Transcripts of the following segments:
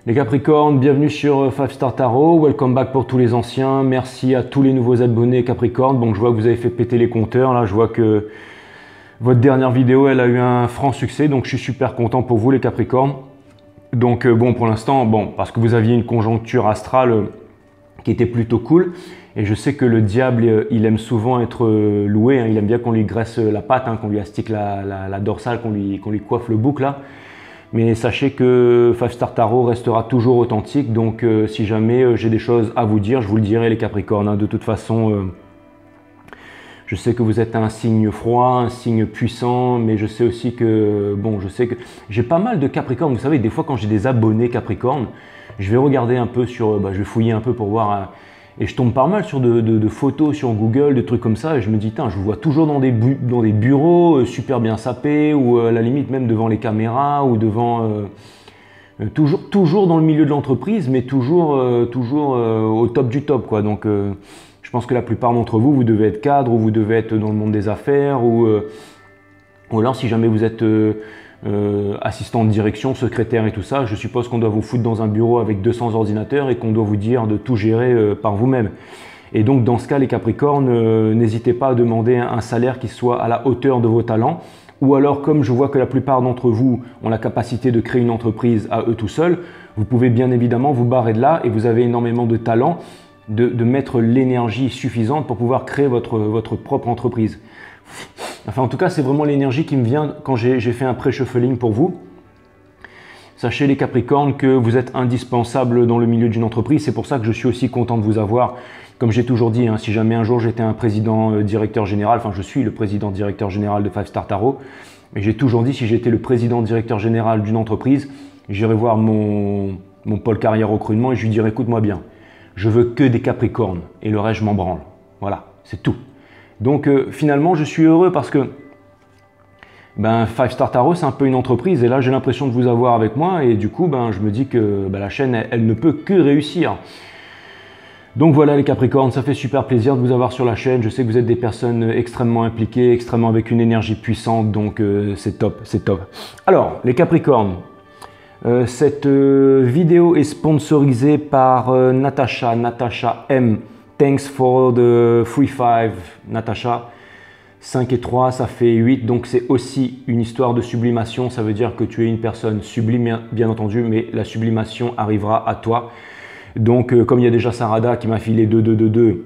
Les Capricornes, bienvenue sur 5 Star Tarot, welcome back pour tous les anciens, merci à tous les nouveaux abonnés Capricorne. Bon, je vois que vous avez fait péter les compteurs, là je vois que votre dernière vidéo elle a eu un franc succès, donc je suis super content pour vous les Capricornes. Donc bon, pour l'instant, bon, parce que vous aviez une conjoncture astrale qui était plutôt cool, et je sais que le diable il aime souvent être loué, hein, il aime bien qu'on lui graisse la patte, hein, qu'on lui astique la dorsale, qu'on lui coiffe le bouc là. Mais sachez que 5 Star Tarot restera toujours authentique, donc si jamais j'ai des choses à vous dire, je vous le dirai les Capricornes. Hein. De toute façon, je sais que vous êtes un signe froid, un signe puissant, mais je sais aussi que, bon, je sais que j'ai pas mal de Capricornes. Vous savez, des fois quand j'ai des abonnés Capricornes, je vais regarder un peu sur, je vais fouiller un peu pour voir, et je tombe pas mal sur de photos sur Google, de trucs comme ça, et je me dis, je vous vois toujours dans des bureaux super bien sapés, ou à la limite même devant les caméras, ou devant, toujours dans le milieu de l'entreprise, mais toujours au top du top, quoi. Donc, je pense que la plupart d'entre vous, vous devez être cadre, ou vous devez être dans le monde des affaires, ou alors si jamais vous êtes assistant de direction, secrétaire et tout ça, je suppose qu'on doit vous foutre dans un bureau avec 200 ordinateurs et qu'on doit vous dire de tout gérer par vous-même. Et donc dans ce cas, les Capricornes, n'hésitez pas à demander un salaire qui soit à la hauteur de vos talents, ou alors comme je vois que la plupart d'entre vous ont la capacité de créer une entreprise à eux tout seuls, vous pouvez bien évidemment vous barrer de là et vous avez énormément de talent de mettre l'énergie suffisante pour pouvoir créer votre propre entreprise. Enfin, en tout cas, c'est vraiment l'énergie qui me vient quand j'ai fait un pré-shuffling pour vous. Sachez les Capricornes que vous êtes indispensables dans le milieu d'une entreprise. C'est pour ça que je suis aussi content de vous avoir. Comme j'ai toujours dit, hein, si jamais un jour j'étais un président directeur général, enfin je suis le président directeur général de 5 Star Tarot, mais j'ai toujours dit si j'étais le président directeur général d'une entreprise, j'irais voir mon pôle carrière recrutement et je lui dirais écoute-moi bien, je veux que des Capricornes et le reste je m'en branle. Voilà, c'est tout. Donc finalement, je suis heureux parce que 5 Star Tarot, c'est un peu une entreprise et là, j'ai l'impression de vous avoir avec moi et du coup, je me dis que la chaîne, elle ne peut que réussir. Donc voilà les Capricornes, ça fait super plaisir de vous avoir sur la chaîne. Je sais que vous êtes des personnes extrêmement impliquées, extrêmement avec une énergie puissante, donc c'est top, c'est top. Alors, les Capricornes, cette vidéo est sponsorisée par Natacha M. Thanks for the free 5, Natacha. 5 et 3, ça fait 8. Donc, c'est aussi une histoire de sublimation. Ça veut dire que tu es une personne sublime, bien entendu, mais la sublimation arrivera à toi. Donc, comme il y a déjà Sarada qui m'a filé 2,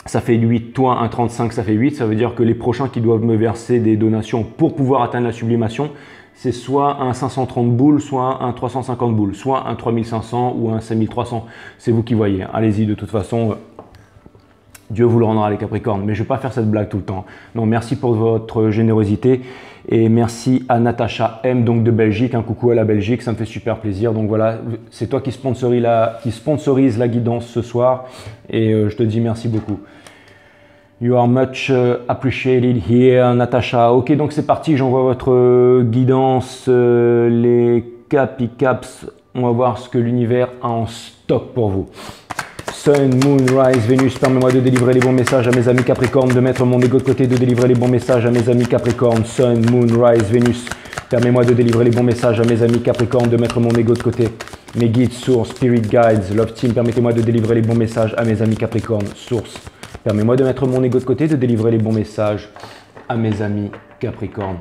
ça fait 8. Toi, un 35, ça fait 8. Ça veut dire que les prochains qui doivent me verser des donations pour pouvoir atteindre la sublimation, c'est soit un 530 boules, soit un 350 boules, soit un 3500 ou un 5300. C'est vous qui voyez. Allez-y, de toute façon. Dieu vous le rendra les Capricornes, mais je ne vais pas faire cette blague tout le temps. Non, merci pour votre générosité et merci à Natacha M, donc de Belgique. Un coucou à la Belgique, ça me fait super plaisir. Donc voilà, c'est toi qui sponsorise la guidance ce soir et je te dis merci beaucoup. You are much appreciated here, Natacha. Ok, donc c'est parti, j'envoie votre guidance, les Caps. On va voir ce que l'univers a en stock pour vous. Sun, Moon, Rise, Vénus, permets-moi de délivrer les bons messages à mes amis Capricornes, de mettre mon ego de côté, de délivrer les bons messages à mes amis Capricornes. Sun, Moon, Rise, Vénus, permets-moi de délivrer les bons messages à mes amis Capricornes, de mettre mon ego de côté. Mes guides, Source, Spirit Guides, Love Team, permettez-moi de délivrer les bons messages à mes amis Capricornes. Source, permets-moi de mettre mon ego de côté, de délivrer les bons messages à mes amis Capricornes.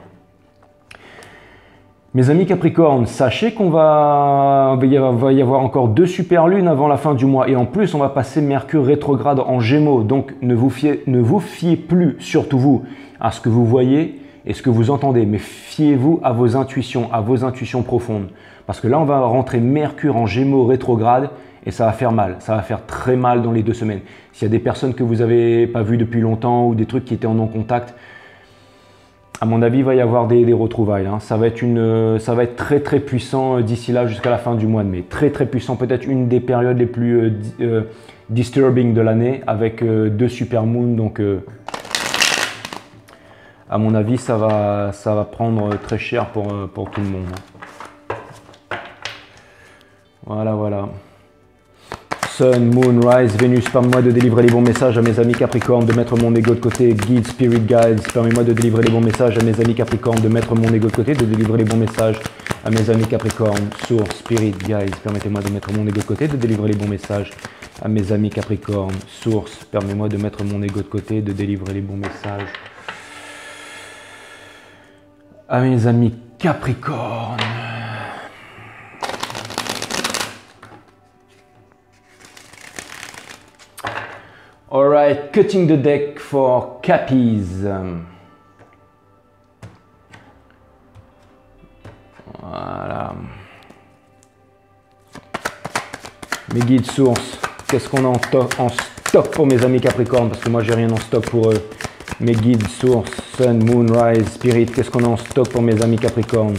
Mes amis Capricornes, sachez qu'on va y avoir encore 2 super lunes avant la fin du mois et en plus on va passer Mercure rétrograde en Gémeaux. Donc ne vous fiez plus, surtout vous, à ce que vous voyez et ce que vous entendez, mais fiez-vous à vos intuitions profondes. Parce que là on va rentrer Mercure en Gémeaux rétrograde et ça va faire mal, ça va faire très mal dans les 2 semaines. S'il y a des personnes que vous n'avez pas vues depuis longtemps ou des trucs qui étaient en non-contact, à mon avis, il va y avoir des retrouvailles. Hein. Ça va être très très puissant d'ici là jusqu'à la fin du mois de mai. Très très puissant, peut-être une des périodes les plus disturbing de l'année avec 2 super moons. Donc, à mon avis, ça va prendre très cher pour tout le monde. Hein. Voilà. Sun, Moon, Rise, Vénus, permets-moi de délivrer les bons messages à mes amis Capricornes, de mettre mon ego de côté. Guide, Spirit Guides, permets-moi de délivrer les bons messages à mes amis Capricornes, de mettre mon ego de côté, de délivrer les bons messages À mes amis Capricorne, Source, Spirit, Guys, permettez-moi de mettre mon ego de côté, de délivrer les bons messages. À mes amis Capricorne, Source, permettez-moi de mettre mon ego de côté, de délivrer les bons messages. À mes amis Capricorne. Alright, cutting the deck for Cappies. Voilà. Mes guides sources, qu'est-ce qu'on a en stock pour mes amis Capricorne? Parce que moi j'ai rien en stock pour eux. Mes guides sources, Sun, Moon, Rise, Spirit, qu'est-ce qu'on a en stock pour mes amis Capricorne?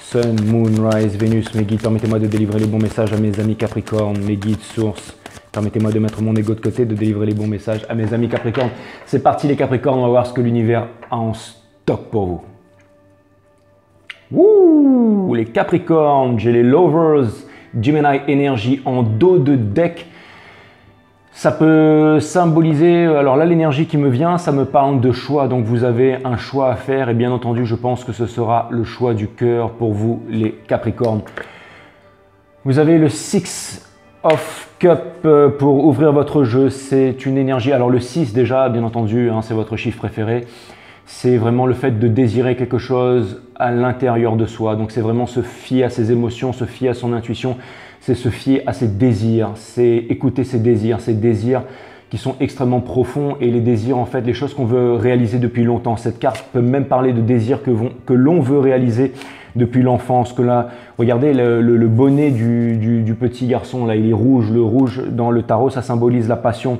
Sun, Moon, Rise, Vénus, mes guides, permettez-moi de délivrer les bons messages à mes amis Capricorne. Mes guides sources, permettez-moi de mettre mon ego de côté, de délivrer les bons messages à mes amis Capricorne. C'est parti les Capricornes, on va voir ce que l'univers a en stock pour vous. Ouh, les Capricornes, j'ai les Lovers, Gemini Energy en dos de deck. Ça peut symboliser, alors là l'énergie qui me vient, ça me parle de choix, donc vous avez un choix à faire et bien entendu je pense que ce sera le choix du cœur pour vous les Capricornes. Vous avez le 6 of Cup pour ouvrir votre jeu, c'est une énergie, alors le 6 déjà bien entendu, hein, c'est votre chiffre préféré, c'est vraiment le fait de désirer quelque chose à l'intérieur de soi, donc c'est vraiment se fier à ses émotions, se fier à son intuition, c'est se fier à ses désirs, c'est écouter ses désirs qui sont extrêmement profonds et les désirs en fait, les choses qu'on veut réaliser depuis longtemps. Cette carte peut même parler de désirs que l'on veut réaliser depuis l'enfance. Que là, regardez le bonnet du petit garçon, là il est rouge, le rouge dans le tarot ça symbolise la passion.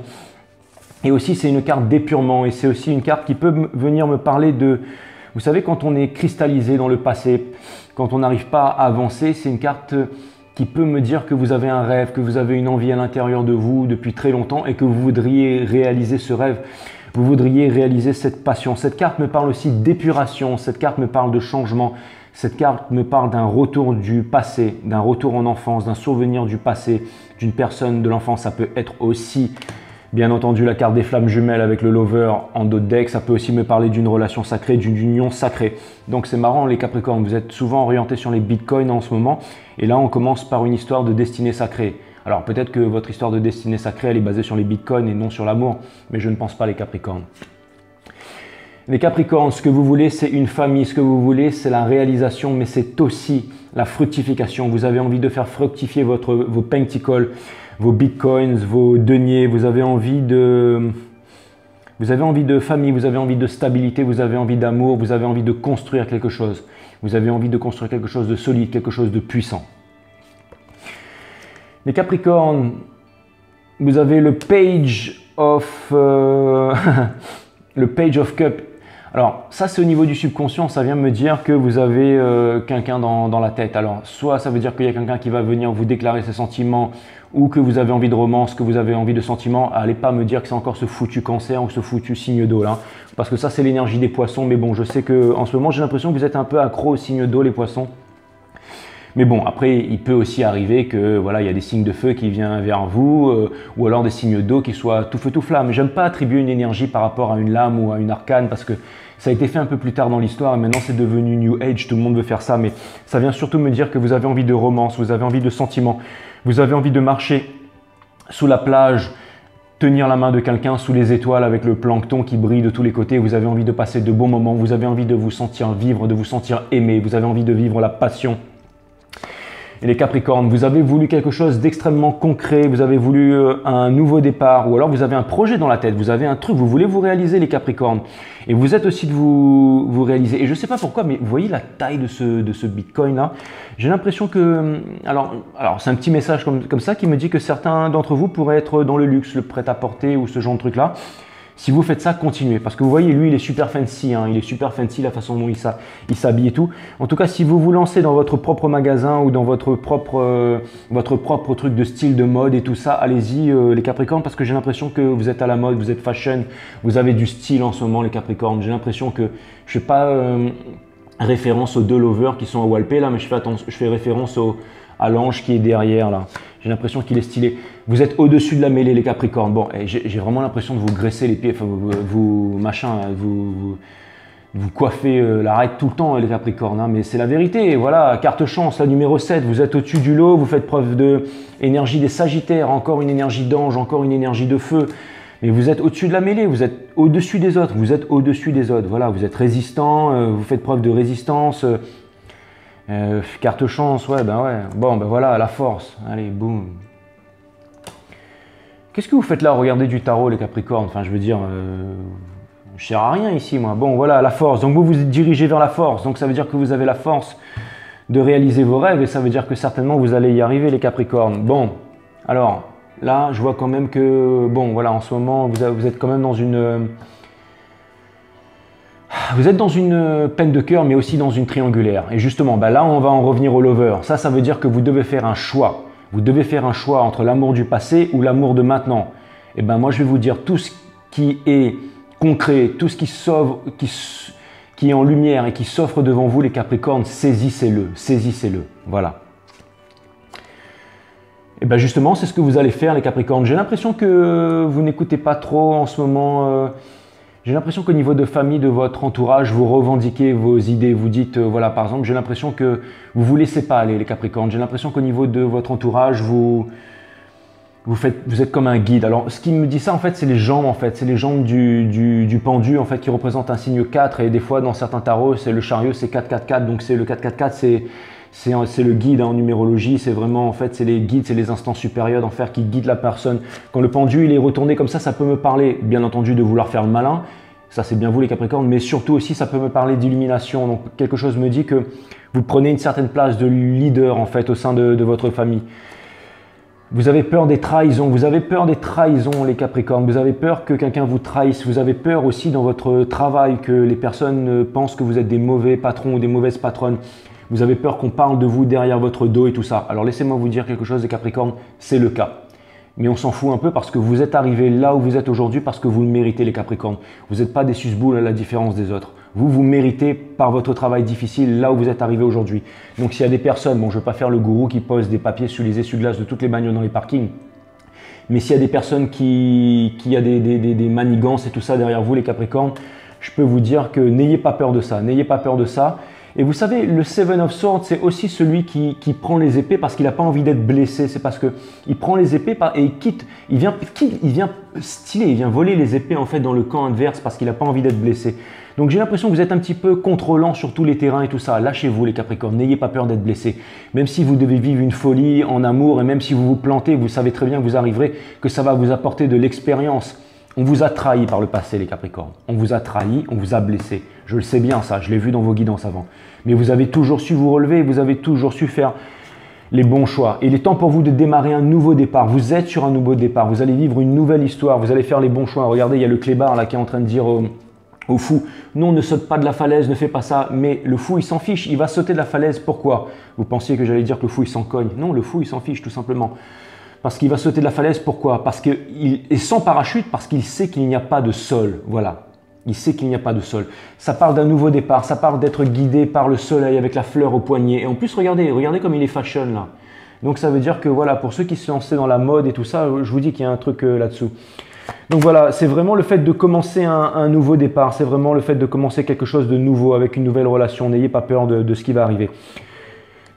Et aussi c'est une carte d'épurement et c'est aussi une carte qui peut venir me parler de, vous savez quand on est cristallisé dans le passé, quand on n'arrive pas à avancer, c'est une carte qui peut me dire que vous avez un rêve, que vous avez une envie à l'intérieur de vous depuis très longtemps et que vous voudriez réaliser ce rêve, vous voudriez réaliser cette passion. Cette carte me parle aussi d'épuration, cette carte me parle de changement, cette carte me parle d'un retour du passé, d'un retour en enfance, d'un souvenir du passé, d'une personne de l'enfance. Ça peut être aussi, bien entendu, la carte des flammes jumelles avec le lover en dos de deck. Ça peut aussi me parler d'une relation sacrée, d'une union sacrée. Donc c'est marrant les Capricornes, vous êtes souvent orientés sur les bitcoins en ce moment. Et là, on commence par une histoire de destinée sacrée. Alors peut-être que votre histoire de destinée sacrée, elle est basée sur les bitcoins et non sur l'amour. Mais je ne pense pas les Capricornes. Les Capricornes, ce que vous voulez, c'est une famille. Ce que vous voulez, c'est la réalisation, mais c'est aussi la fructification. Vous avez envie de faire fructifier vos pentacles, vos bitcoins, vos deniers. Vous avez envie de famille, vous avez envie de stabilité, vous avez envie d'amour, vous avez envie de construire quelque chose. Vous avez envie de construire quelque chose de solide, quelque chose de puissant. Les Capricornes, vous avez le Page of, le Page of Cup. Alors ça c'est au niveau du subconscient, ça vient me dire que vous avez quelqu'un dans la tête. Alors soit ça veut dire qu'il y a quelqu'un qui va venir vous déclarer ses sentiments ou que vous avez envie de romance, que vous avez envie de sentiments. Allez pas me dire que c'est encore ce foutu cancer ou ce foutu signe d'eau là. Parce que ça c'est l'énergie des poissons. Mais bon, je sais que en ce moment j'ai l'impression que vous êtes un peu accro au signe d'eau les poissons. Mais bon, après, il peut aussi arriver que voilà, il y a des signes de feu qui viennent vers vous, ou alors des signes d'eau qui soient tout feu tout flamme. J'aime pas attribuer une énergie par rapport à une lame ou à une arcane parce que ça a été fait un peu plus tard dans l'histoire et maintenant c'est devenu New Age, tout le monde veut faire ça, mais ça vient surtout me dire que vous avez envie de romance, vous avez envie de sentiments, vous avez envie de marcher sous la plage, tenir la main de quelqu'un sous les étoiles avec le plancton qui brille de tous les côtés, vous avez envie de passer de bons moments, vous avez envie de vous sentir vivre, de vous sentir aimé, vous avez envie de vivre la passion. Et les Capricornes, vous avez voulu quelque chose d'extrêmement concret, vous avez voulu un nouveau départ ou alors vous avez un projet dans la tête, vous avez un truc, vous voulez vous réaliser les Capricornes. Et vous êtes aussi de vous réaliser. Et je ne sais pas pourquoi, mais vous voyez la taille de ce Bitcoin là. J'ai l'impression que, alors c'est un petit message comme ça qui me dit que certains d'entre vous pourraient être dans le luxe, le prêt-à-porter ou ce genre de truc là. Si vous faites ça, continuez. Parce que vous voyez, lui, il est super fancy. Hein, il est super fancy la façon dont il s'habille et tout. En tout cas, si vous vous lancez dans votre propre magasin ou dans votre propre truc de style de mode et tout ça, allez-y les Capricornes parce que j'ai l'impression que vous êtes à la mode, vous êtes fashion, vous avez du style en ce moment les Capricornes. J'ai l'impression que, je ne fais pas référence aux deux lovers qui sont à Walpé là, mais je fais référence à l'ange qui est derrière là. J'ai l'impression qu'il est stylé. Vous êtes au-dessus de la mêlée, les Capricornes. Bon, j'ai vraiment l'impression de vous graisser les pieds, enfin, vous coiffez la règle tout le temps, les Capricornes, hein, mais c'est la vérité. Voilà, carte chance, la numéro 7, vous êtes au-dessus du lot, vous faites preuve d'énergie des Sagittaires, encore une énergie d'ange, encore une énergie de feu. Mais vous êtes au-dessus de la mêlée, vous êtes au-dessus des autres, vous êtes au-dessus des autres. Voilà, vous êtes résistant, vous faites preuve de résistance. Carte chance, ouais, ben ouais. Bon, ben voilà, la force. Allez, boum. Qu'est-ce que vous faites là? Regardez du tarot, les Capricornes. Enfin, je veux dire, je ne sers à rien ici, moi. Bon, voilà, la force. Donc, vous vous dirigez vers la force. Donc, ça veut dire que vous avez la force de réaliser vos rêves. Et ça veut dire que certainement, vous allez y arriver, les Capricornes. Bon, alors, là, je vois quand même que, bon, voilà, en ce moment, vous êtes quand même dans une... Vous êtes dans une peine de cœur, mais aussi dans une triangulaire. Et justement, ben là, on va en revenir au lover. Ça veut dire que vous devez faire un choix. Vous devez faire un choix entre l'amour du passé ou l'amour de maintenant. Et ben moi, je vais vous dire tout ce qui est concret, tout ce qui est en lumière et qui s'offre devant vous, les Capricornes, saisissez-le, saisissez-le. Voilà. Et bien justement, c'est ce que vous allez faire, les Capricornes. J'ai l'impression que vous n'écoutez pas trop en ce moment. J'ai l'impression qu'au niveau de famille, de votre entourage, vous revendiquez vos idées. Vous dites, voilà, par exemple, j'ai l'impression que vous ne vous laissez pas aller, les Capricornes. J'ai l'impression qu'au niveau de votre entourage, vous êtes comme un guide. Alors, ce qui me dit ça, en fait, c'est les jambes, en fait. C'est les jambes du pendu, en fait, qui représentent un signe 4. Et des fois, dans certains tarots, c'est le chariot, c'est 4-4-4. Donc, c'est le 4-4-4, c'est le guide en numérologie. C'est vraiment, en fait, c'est les guides, c'est les instants supérieurs d'enfer qui guident la personne. Quand le pendu, il est retourné comme ça peut me parler, bien entendu, de vouloir faire le malin. Ça, c'est bien vous, les Capricornes. Mais surtout aussi, ça peut me parler d'illumination. Donc, quelque chose me dit que vous prenez une certaine place de leader, en fait, au sein de votre famille. Vous avez peur des trahisons, les Capricornes, vous avez peur que quelqu'un vous trahisse, vous avez peur aussi dans votre travail que les personnes pensent que vous êtes des mauvais patrons ou des mauvaises patronnes. Vous avez peur qu'on parle de vous derrière votre dos et tout ça. Alors laissez-moi vous dire quelque chose, les Capricornes, c'est le cas. Mais on s'en fout un peu parce que vous êtes arrivés là où vous êtes aujourd'hui parce que vous le méritez, les Capricornes. Vous n'êtes pas des susboules à la différence des autres. Vous méritez par votre travail difficile là où vous êtes arrivé aujourd'hui. Donc s'il y a des personnes, bon je ne veux pas faire le gourou qui pose des papiers sur les essuie-glaces de toutes les bagnoles dans les parkings, mais s'il y a des personnes qui a des manigances et tout ça derrière vous, les Capricornes, je peux vous dire que n'ayez pas peur de ça, n'ayez pas peur de ça. Et vous savez, le Seven of Swords, c'est aussi celui qui prend les épées parce qu'il n'a pas envie d'être blessé. C'est parce qu'il prend les épées et il quitte. Il vient styler, il vient voler les épées en fait dans le camp adverse parce qu'il n'a pas envie d'être blessé. Donc j'ai l'impression que vous êtes un petit peu contrôlant sur tous les terrains et tout ça. Lâchez-vous, les Capricornes, n'ayez pas peur d'être blessé. Même si vous devez vivre une folie en amour et même si vous vous plantez, vous savez très bien que vous arriverez, que ça va vous apporter de l'expérience. On vous a trahi par le passé, les Capricornes. On vous a trahi, on vous a blessé. Je le sais bien ça, je l'ai vu dans vos guidances avant. Mais vous avez toujours su vous relever, vous avez toujours su faire les bons choix. Et il est temps pour vous de démarrer un nouveau départ. Vous êtes sur un nouveau départ, vous allez vivre une nouvelle histoire, vous allez faire les bons choix. Regardez, il y a le clébard là qui est en train de dire au fou, non, ne saute pas de la falaise, ne fais pas ça. Mais le fou, il s'en fiche, il va sauter de la falaise. Pourquoi? Vous pensiez que j'allais dire que le fou, il s'en cogne. Non, le fou, il s'en fiche tout simplement. Parce qu'il va sauter de la falaise, pourquoi? Parce qu'il est sans parachute, parce qu'il sait qu'il n'y a pas de sol. Voilà, il sait qu'il n'y a pas de sol. Ça parle d'un nouveau départ, ça parle d'être guidé par le soleil avec la fleur au poignet. Et en plus, regardez comme il est fashion là. Donc ça veut dire que voilà, pour ceux qui se lançaient dans la mode et tout ça, je vous dis qu'il y a un truc là-dessous. Donc voilà, c'est vraiment le fait de commencer un nouveau départ, c'est vraiment le fait de commencer quelque chose de nouveau avec une nouvelle relation. N'ayez pas peur de ce qui va arriver.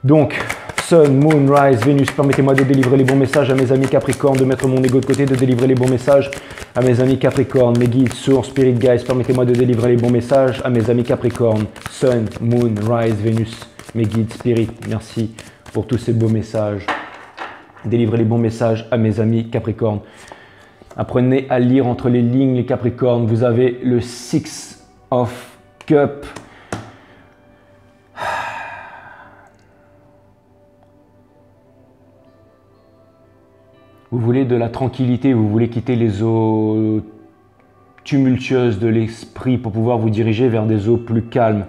Donc, Sun, Moon, Rise, Vénus, permettez-moi de délivrer les bons messages à mes amis Capricornes, de mettre mon ego de côté, de délivrer les bons messages à mes amis Capricornes, mes guides, sources, Spirit Guides, permettez-moi de délivrer les bons messages à mes amis Capricornes, Sun, Moon, Rise, Vénus, mes guides, Spirit, merci pour tous ces beaux messages. Délivrez les bons messages à mes amis Capricornes. Apprenez à lire entre les lignes, les Capricornes. Vous avez le Six of Cups. Vous voulez de la tranquillité, vous voulez quitter les eaux tumultueuses de l'esprit pour pouvoir vous diriger vers des eaux plus calmes.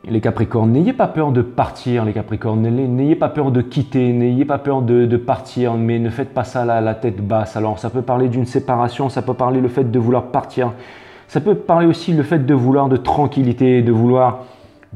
Les Capricornes, n'ayez pas peur de partir, les Capricornes, n'ayez pas peur de quitter, n'ayez pas peur de partir, mais ne faites pas ça là, la tête basse. Alors ça peut parler d'une séparation, ça peut parler le fait de vouloir partir, ça peut parler aussi le fait de vouloir de tranquillité, de vouloir...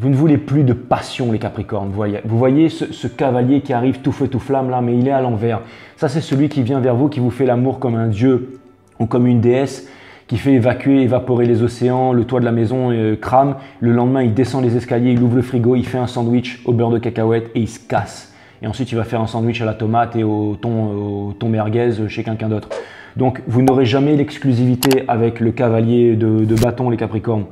Vous ne voulez plus de passion, les Capricornes. Vous voyez ce cavalier qui arrive tout feu tout flamme là, mais il est à l'envers. Ça c'est celui qui vient vers vous, qui vous fait l'amour comme un dieu ou comme une déesse, qui fait évaporer les océans, le toit de la maison crame. Le lendemain, il descend les escaliers, il ouvre le frigo, il fait un sandwich au beurre de cacahuète et il se casse. Et ensuite, il va faire un sandwich à la tomate et au thon merguez chez quelqu'un d'autre. Donc, vous n'aurez jamais l'exclusivité avec le cavalier de bâton, les Capricornes.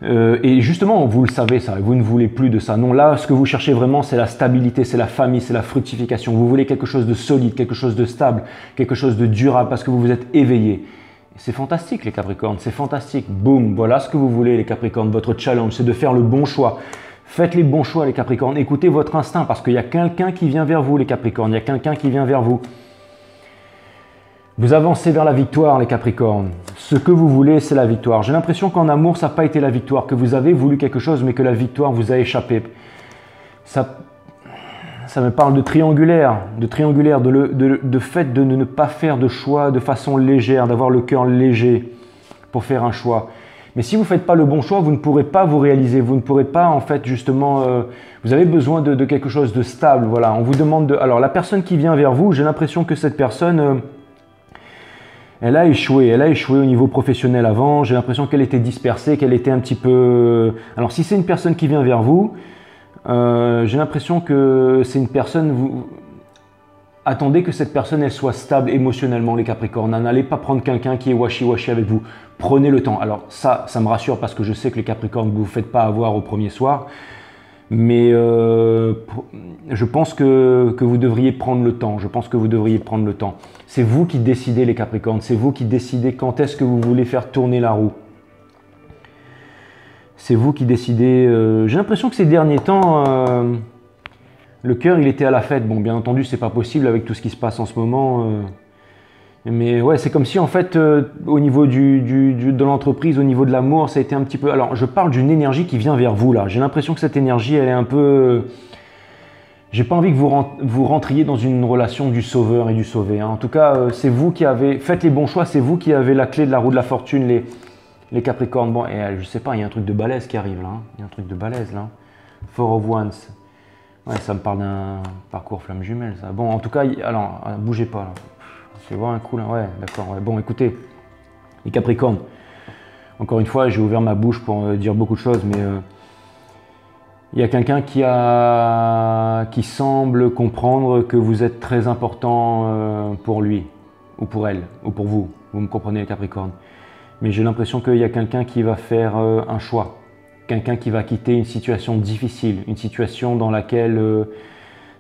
Et justement, vous le savez ça, vous ne voulez plus de ça. Non, là, ce que vous cherchez vraiment, c'est la stabilité, c'est la famille, c'est la fructification. Vous voulez quelque chose de solide, quelque chose de stable, quelque chose de durable parce que vous vous êtes éveillé. C'est fantastique les Capricornes, c'est fantastique. Boum, voilà ce que vous voulez les Capricornes. Votre challenge, c'est de faire le bon choix. Faites les bons choix les Capricornes. Écoutez votre instinct parce qu'il y a quelqu'un qui vient vers vous les Capricornes. Il y a quelqu'un qui vient vers vous. Vous avancez vers la victoire, les Capricornes. Ce que vous voulez, c'est la victoire. J'ai l'impression qu'en amour, ça n'a pas été la victoire, que vous avez voulu quelque chose, mais que la victoire vous a échappé. Ça me parle de triangulaire, de fait de ne pas faire de choix de façon légère, d'avoir le cœur léger pour faire un choix. Mais si vous ne faites pas le bon choix, vous ne pourrez pas vous réaliser, vous ne pourrez pas en fait justement, vous avez besoin de quelque chose de stable. Voilà, on vous demande de... Alors la personne qui vient vers vous, j'ai l'impression que cette personne... Elle a échoué au niveau professionnel avant, j'ai l'impression qu'elle était dispersée, qu'elle était un petit peu... Alors si c'est une personne qui vient vers vous, j'ai l'impression que c'est une personne... Attendez que cette personne elle soit stable émotionnellement les Capricornes, n'allez pas prendre quelqu'un qui est washi-washi avec vous, prenez le temps. Alors ça me rassure parce que je sais que les Capricornes vous faites pas avoir au premier soir, mais je pense que vous devriez prendre le temps, C'est vous qui décidez les Capricornes, c'est vous qui décidez quand est-ce que vous voulez faire tourner la roue. C'est vous qui décidez. J'ai l'impression que ces derniers temps, le cœur il était à la fête. Bon, bien entendu, c'est pas possible avec tout ce qui se passe en ce moment. Mais ouais, c'est comme si en fait, au niveau de l'entreprise, au niveau de l'amour, ça a été un petit peu... Alors, je parle d'une énergie qui vient vers vous là. J'ai l'impression que cette énergie, elle est un peu... J'ai pas envie que vous rentriez dans une relation du sauveur et du sauvé. Hein. En tout cas, c'est vous qui avez... Faites les bons choix, c'est vous qui avez la clé de la roue de la fortune, les Capricornes. Bon, et je sais pas, il y a un truc de balèze qui arrive là. Hein. Il y a un truc de balèze là. Four of Wands. Ouais, ça me parle d'un parcours flamme jumelle ça. Bon, en tout cas, alors, bougez pas là. Je vais voir un coup là, ouais, d'accord. Ouais. Bon, écoutez, les Capricornes, encore une fois, j'ai ouvert ma bouche pour dire beaucoup de choses, mais il y a quelqu'un qui semble comprendre que vous êtes très important pour lui, ou pour elle, ou pour vous. Vous me comprenez, les Capricornes. Mais j'ai l'impression qu'il y a quelqu'un qui va faire un choix, quelqu'un qui va quitter une situation difficile, une situation dans laquelle...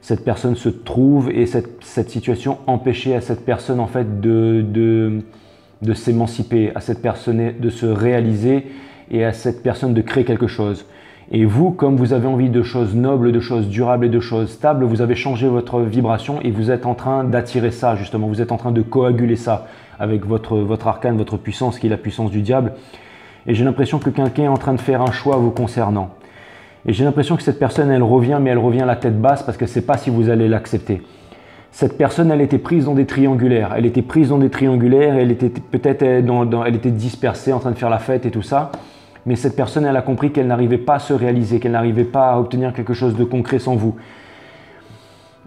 cette personne se trouve et cette situation empêchait à cette personne en fait de s'émanciper, à cette personne de se réaliser et à cette personne de créer quelque chose. Et vous, comme vous avez envie de choses nobles, de choses durables et de choses stables, vous avez changé votre vibration et vous êtes en train d'attirer ça justement, vous êtes en train de coaguler ça avec votre arcane, votre puissance qui est la puissance du diable. Et j'ai l'impression que quelqu'un est en train de faire un choix vous concernant. Et j'ai l'impression que cette personne, elle revient, mais elle revient la tête basse parce qu'elle ne sait pas si vous allez l'accepter. Cette personne, elle était prise dans des triangulaires. Elle était prise dans des triangulaires, elle était peut-être elle était dispersée, en train de faire la fête et tout ça. Mais cette personne, elle a compris qu'elle n'arrivait pas à se réaliser, qu'elle n'arrivait pas à obtenir quelque chose de concret sans vous.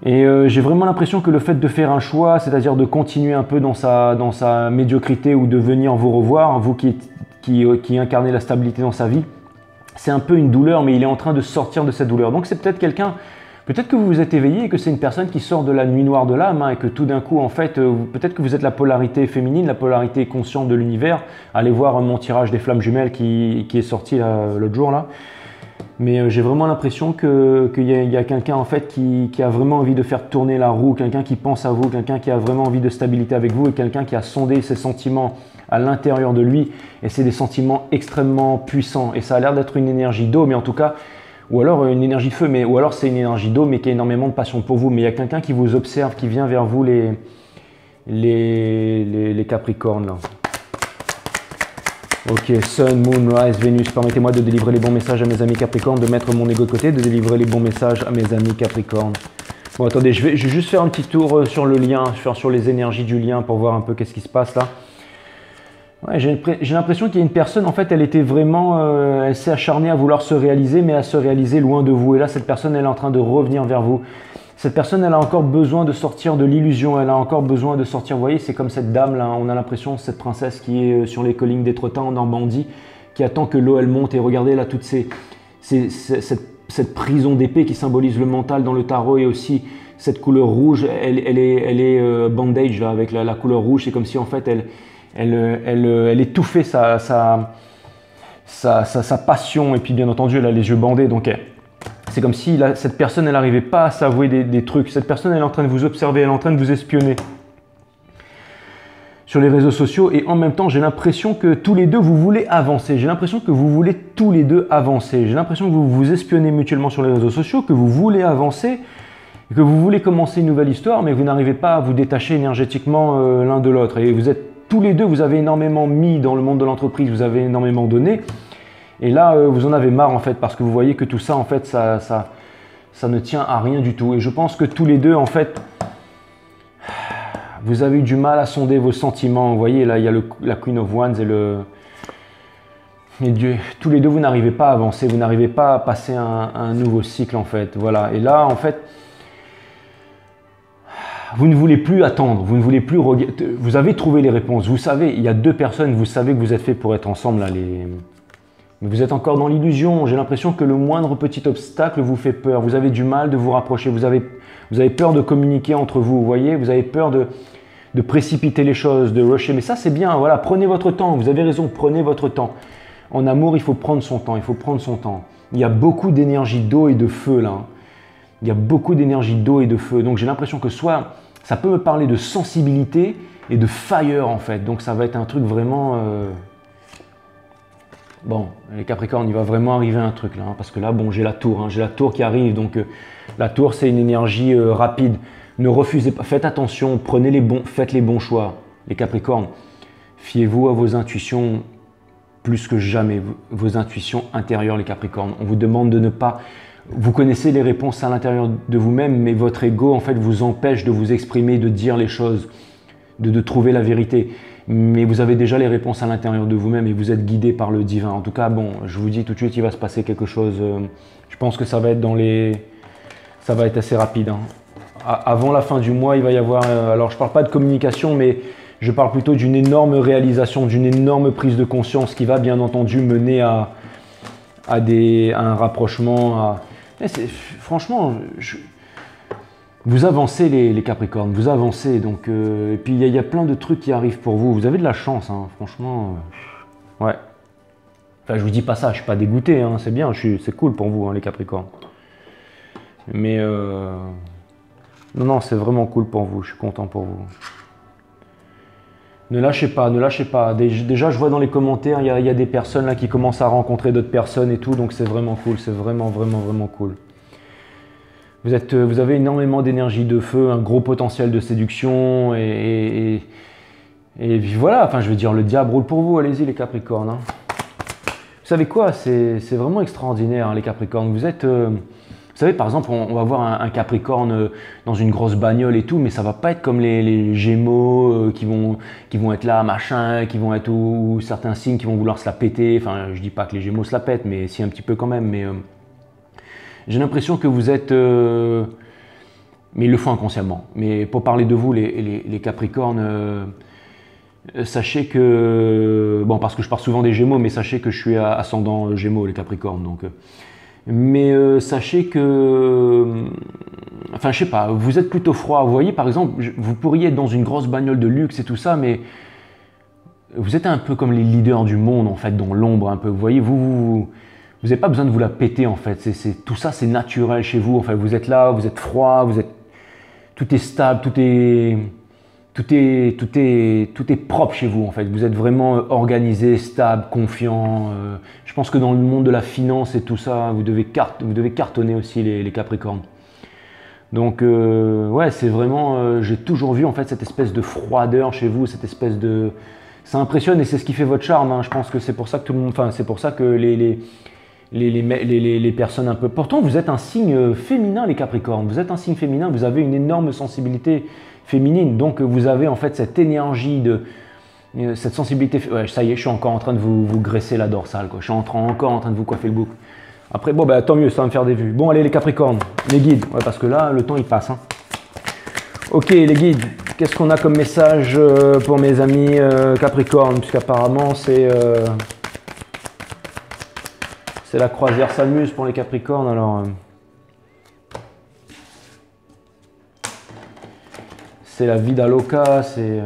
Et j'ai vraiment l'impression que le fait de faire un choix, c'est-à-dire de continuer un peu dans sa médiocrité ou de venir vous revoir, vous qui incarnez la stabilité dans sa vie, c'est un peu une douleur, mais il est en train de sortir de cette douleur. Donc c'est peut-être quelqu'un, peut-être que vous vous êtes éveillé et que c'est une personne qui sort de la nuit noire de l'âme hein, et que tout d'un coup, en fait, peut-être que vous êtes la polarité féminine, la polarité consciente de l'univers. Allez voir mon tirage des flammes jumelles qui est sorti l'autre jour là. Mais j'ai vraiment l'impression qu'il y a quelqu'un en fait qui a vraiment envie de faire tourner la roue, quelqu'un qui pense à vous, quelqu'un qui a vraiment envie de stabilité avec vous et quelqu'un qui a sondé ses sentiments à l'intérieur de lui et c'est des sentiments extrêmement puissants et ça a l'air d'être une énergie d'eau mais en tout cas ou alors une énergie de feu ou alors c'est une énergie d'eau mais qui a énormément de passion pour vous mais il y a quelqu'un qui vous observe, qui vient vers vous les Capricornes là. Ok, Sun, Moon, Rise, Vénus, permettez-moi de délivrer les bons messages à mes amis Capricornes, de mettre mon ego de côté, de délivrer les bons messages à mes amis Capricornes. Bon, attendez, je vais juste faire un petit tour sur le lien, sur les énergies du lien pour voir un peu qu'est-ce qui se passe là. Ouais, j'ai l'impression qu'il y a une personne, en fait, elle était vraiment, elle s'est acharnée à vouloir se réaliser, mais à se réaliser loin de vous. Et là, cette personne, elle est en train de revenir vers vous. cette personne, elle a encore besoin de sortir de l'illusion, elle a encore besoin de sortir, vous voyez, c'est comme cette dame là, on a l'impression, cette princesse qui est sur les collines d'Étretat en Normandie, qui attend que l'eau elle monte, et regardez là, toute cette prison d'épée qui symbolise le mental dans le tarot, et aussi cette couleur rouge, elle est bandage là, avec la couleur rouge, c'est comme si en fait elle étouffait sa passion, et puis bien entendu elle a les yeux bandés, donc c'est comme si cette personne, elle n'arrivait pas à s'avouer des trucs. Cette personne, elle est en train de vous observer, elle est en train de vous espionner sur les réseaux sociaux. Et en même temps, j'ai l'impression que tous les deux, vous voulez avancer. J'ai l'impression que vous voulez tous les deux avancer. J'ai l'impression que vous vous espionnez mutuellement sur les réseaux sociaux, que vous voulez avancer, que vous voulez commencer une nouvelle histoire, mais vous n'arrivez pas à vous détacher énergétiquement l'un de l'autre. Et vous êtes tous les deux, vous avez énormément mis dans le monde de l'entreprise, vous avez énormément donné. Et là, vous en avez marre en fait, parce que vous voyez que tout ça, en fait, ça ne tient à rien du tout. Et je pense que tous les deux, en fait, vous avez eu du mal à sonder vos sentiments. Vous voyez, là, il y a la Queen of Wands et Dieu. Tous les deux, vous n'arrivez pas à avancer, vous n'arrivez pas à passer un nouveau cycle, en fait. Voilà. Et là, en fait, vous ne voulez plus attendre, vous ne voulez plus regarder. Vous avez trouvé les réponses. Vous savez, il y a deux personnes, vous savez que vous êtes fait pour être ensemble, là, mais vous êtes encore dans l'illusion. J'ai l'impression que le moindre petit obstacle vous fait peur. Vous avez du mal de vous rapprocher. Vous avez peur de communiquer entre vous. Vous voyez, vous avez peur de précipiter les choses, de rusher. Mais ça, c'est bien. Voilà, prenez votre temps. Vous avez raison, prenez votre temps. En amour, il faut prendre son temps. Il faut prendre son temps. Il y a beaucoup d'énergie d'eau et de feu là. Il y a beaucoup d'énergie d'eau et de feu. Donc j'ai l'impression que soit ça peut me parler de sensibilité et de fire en fait. Donc ça va être un truc vraiment. Bon, les Capricornes, il va vraiment arriver un truc là, hein, parce que là, bon, j'ai la tour qui arrive, donc la tour, c'est une énergie rapide. Ne refusez pas, faites attention, faites les bons choix, les Capricornes. Fiez-vous à vos intuitions plus que jamais, vos intuitions intérieures, les Capricornes. On vous demande de ne pas... Vous connaissez les réponses à l'intérieur de vous-même, mais votre ego, en fait, vous empêche de vous exprimer, de dire les choses, de trouver la vérité. Mais vous avez déjà les réponses à l'intérieur de vous-même et vous êtes guidé par le divin. En tout cas, bon, je vous dis tout de suite, il va se passer quelque chose. Je pense que ça va être ça va être assez rapide. Hein. Avant la fin du mois, il va y avoir... alors, je ne parle pas de communication, mais je parle plutôt d'une énorme réalisation, d'une énorme prise de conscience qui va bien entendu mener à un rapprochement. Franchement, vous avancez les Capricornes, vous avancez, donc et puis il y a plein de trucs qui arrivent pour vous. Vous avez de la chance, hein, franchement. Ouais. Enfin, je vous dis pas ça, je suis pas dégoûté, hein, c'est bien, c'est cool pour vous, hein, les Capricornes. Mais non, c'est vraiment cool pour vous, je suis content pour vous. Ne lâchez pas, ne lâchez pas. Déjà, je vois dans les commentaires, il y a des personnes là qui commencent à rencontrer d'autres personnes et tout, donc c'est vraiment cool, c'est vraiment, vraiment, vraiment cool. Vous avez énormément d'énergie de feu, un gros potentiel de séduction et puis voilà, enfin je veux dire, le diable roule pour vous, allez-y les Capricornes. Hein. Vous savez quoi, c'est vraiment extraordinaire hein, les Capricornes. Vous savez par exemple, on va voir un Capricorne dans une grosse bagnole et tout, mais ça va pas être comme les Gémeaux qui vont être là, machin, qui vont être ou certains signes qui vont vouloir se la péter. Enfin, je dis pas que les Gémeaux se la pètent, mais si un petit peu quand même, mais... j'ai l'impression que vous êtes... mais ils le font inconsciemment. Mais pour parler de vous, les Capricornes, sachez que... Bon, parce que je parle souvent des Gémeaux, mais sachez que je suis ascendant Gémeaux, les Capricornes. Donc, mais sachez que... Enfin, je sais pas, vous êtes plutôt froid. Vous voyez, par exemple, vous pourriez être dans une grosse bagnole de luxe et tout ça, mais... Vous êtes un peu comme les leaders du monde, en fait, dans l'ombre un peu. Vous voyez, vous n'avez pas besoin de vous la péter en fait, tout ça c'est naturel chez vous, enfin, vous êtes là, vous êtes froid, tout est stable, tout est propre chez vous en fait, vous êtes vraiment organisé, stable, confiant. Je pense que dans le monde de la finance et tout ça, vous devez cartonner aussi les Capricornes. Donc ouais, c'est vraiment, j'ai toujours vu en fait cette espèce de froideur chez vous, cette espèce de... Ça impressionne et c'est ce qui fait votre charme, hein. Je pense que c'est pour ça que tout le monde, enfin c'est pour ça que les personnes un peu... Pourtant, vous êtes un signe féminin, les Capricornes. Vous êtes un signe féminin, vous avez une énorme sensibilité féminine. Donc, vous avez en fait cette énergie, cette sensibilité... Ouais, ça y est, je suis encore en train de vous graisser la dorsale, quoi. Je suis encore en train de vous coiffer le bouc. Après, bon, bah, tant mieux, ça va me faire des vues. Bon, allez, les Capricornes, les guides. Ouais, parce que là, le temps, il passe. Hein. Ok, les guides, qu'est-ce qu'on a comme message pour mes amis Capricornes? Puisqu'apparemment, c'est la croisière s'amuse pour les Capricornes. Alors, c'est la vida loca, c'est...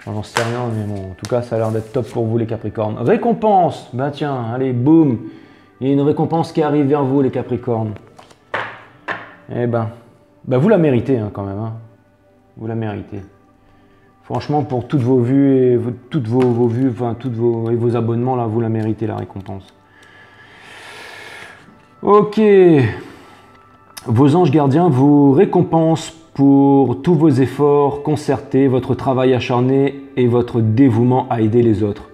j'en sais rien, mais bon, en tout cas, ça a l'air d'être top pour vous, les Capricornes. Récompense! Ben tiens, allez, boum! Il y a une récompense qui arrive vers vous, les Capricornes. Eh ben, vous la méritez hein, quand même. Hein. Vous la méritez. Franchement, pour toutes vos vues et toutes vos vues, enfin, et vos abonnements, là, vous la méritez, la récompense. Ok. Vos anges gardiens vous récompensent pour tous vos efforts concertés, votre travail acharné et votre dévouement à aider les autres.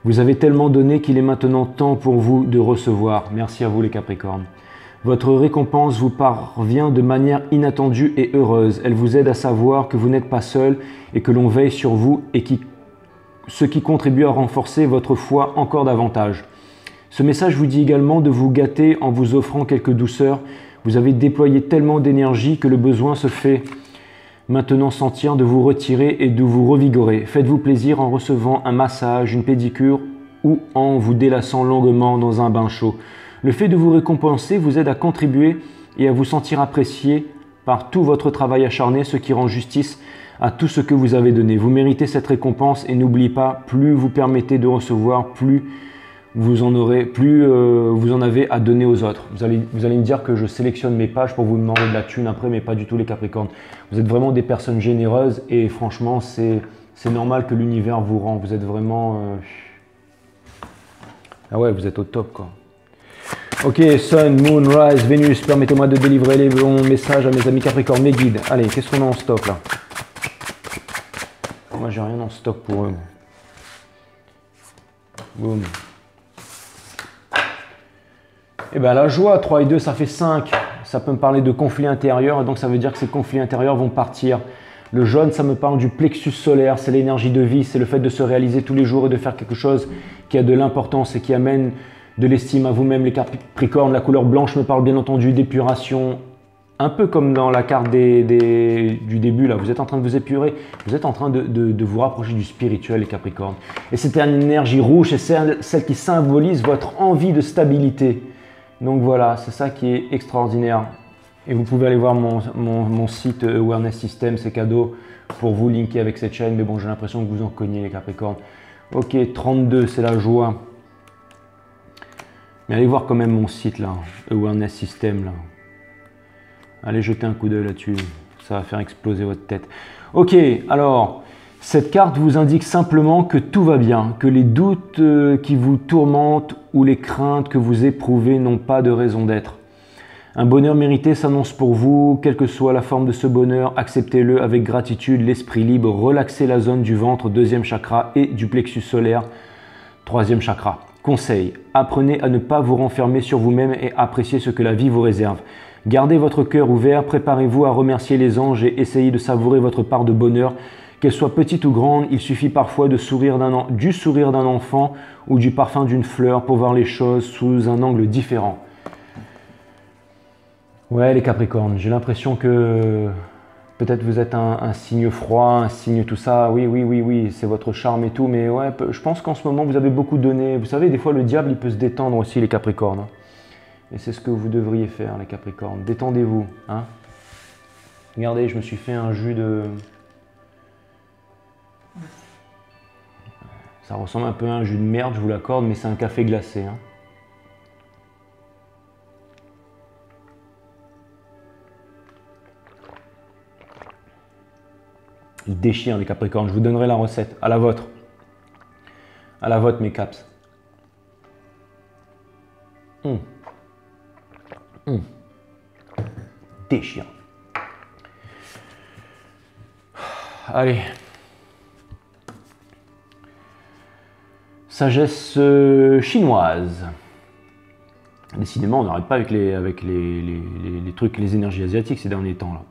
Vous avez tellement donné qu'il est maintenant temps pour vous de recevoir. Merci à vous les Capricornes. Votre récompense vous parvient de manière inattendue et heureuse. Elle vous aide à savoir que vous n'êtes pas seul et que l'on veille sur vous et ce qui contribue à renforcer votre foi encore davantage. Ce message vous dit également de vous gâter en vous offrant quelques douceurs. Vous avez déployé tellement d'énergie que le besoin se fait maintenant sentir de vous retirer et de vous revigorer. Faites-vous plaisir en recevant un massage, une pédicure ou en vous délassant longuement dans un bain chaud. Le fait de vous récompenser vous aide à contribuer et à vous sentir apprécié par tout votre travail acharné, ce qui rend justice à tout ce que vous avez donné. Vous méritez cette récompense et n'oubliez pas, plus vous permettez de recevoir, plus vous en avez à donner aux autres. Vous allez me dire que je sélectionne mes pages pour vous demander de la thune après, mais pas du tout les Capricornes. Vous êtes vraiment des personnes généreuses et franchement, c'est normal que l'univers vous rend. Vous êtes vraiment... Ah ouais, vous êtes au top quoi. Ok, Sun, Moon, Rise, Vénus, permettez-moi de délivrer les bons messages à mes amis Capricornes, mes guides. Allez, qu'est-ce qu'on a en stock là? Moi, j'ai rien en stock pour eux. Boum. Et bien la joie, 3 et 2, ça fait 5. Ça peut me parler de conflits intérieurs, et donc ça veut dire que ces conflits intérieurs vont partir. Le jaune, ça me parle du plexus solaire, c'est l'énergie de vie, c'est le fait de se réaliser tous les jours et de faire quelque chose qui a de l'importance et qui amène de l'estime à vous-même, les Capricornes. La couleur blanche me parle bien entendu d'épuration, un peu comme dans la carte du début, là. Vous êtes en train de vous épurer, vous êtes en train de vous rapprocher du spirituel, les Capricornes. Et c'est une énergie rouge, c'est celle qui symbolise votre envie de stabilité. Donc voilà, c'est ça qui est extraordinaire. Et vous pouvez aller voir mon site Awareness System, c'est cadeau pour vous linker avec cette chaîne. Mais bon, j'ai l'impression que vous en cognez les Capricornes. Ok, 32, c'est la joie. Mais allez voir quand même mon site là, Awareness System là. Allez jeter un coup d'œil là-dessus, ça va faire exploser votre tête. Ok, alors, cette carte vous indique simplement que tout va bien, que les doutes qui vous tourmentent ou les craintes que vous éprouvez n'ont pas de raison d'être. Un bonheur mérité s'annonce pour vous, quelle que soit la forme de ce bonheur, acceptez-le avec gratitude, l'esprit libre, relaxez la zone du ventre, 2e chakra, et du plexus solaire, 3e chakra. Conseil, apprenez à ne pas vous renfermer sur vous-même et appréciez ce que la vie vous réserve. Gardez votre cœur ouvert, préparez-vous à remercier les anges et essayez de savourer votre part de bonheur. Qu'elle soit petite ou grande, il suffit parfois du sourire d'un enfant ou du parfum d'une fleur pour voir les choses sous un angle différent. Ouais, les Capricornes, j'ai l'impression que peut-être vous êtes un signe froid, un signe tout ça. Oui, c'est votre charme et tout. Mais ouais, je pense qu'en ce moment, vous avez beaucoup donné. Vous savez, des fois, le diable, il peut se détendre aussi, les Capricornes. Et c'est ce que vous devriez faire, les Capricornes. Détendez-vous. Hein. Regardez, je me suis fait un jus de... Ça ressemble un peu à un jus de merde, je vous l'accorde, mais c'est un café glacé. Hein. Il déchire les Capricornes. Je vous donnerai la recette. À la vôtre. À la vôtre, mes caps. Déchire. Allez. Sagesse chinoise. Décidément, on n'arrête pas avec les trucs, les énergies asiatiques ces derniers temps là.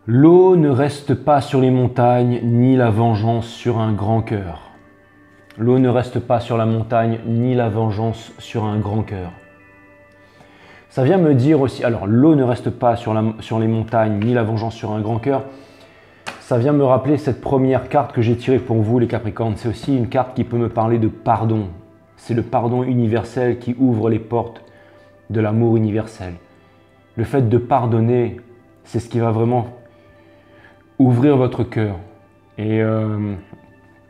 L'eau ne reste pas sur les montagnes, ni la vengeance sur un grand cœur. L'eau ne reste pas sur la montagne, ni la vengeance sur un grand cœur. Ça vient me dire aussi, alors l'eau ne reste pas sur les montagnes, ni la vengeance sur un grand cœur. Ça vient me rappeler cette première carte que j'ai tirée pour vous, les Capricornes. C'est aussi une carte qui peut me parler de pardon. C'est le pardon universel qui ouvre les portes de l'amour universel. Le fait de pardonner, c'est ce qui va vraiment ouvrir votre cœur. Et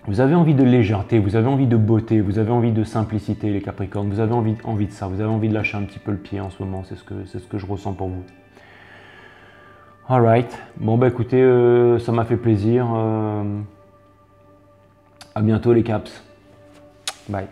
vous avez envie de légèreté, vous avez envie de beauté, vous avez envie de simplicité, les Capricornes. Vous avez envie de ça, vous avez envie de lâcher un petit peu le pied en ce moment. C'est ce que je ressens pour vous. Alright, bon bah écoutez, ça m'a fait plaisir. À bientôt les Caps. Bye.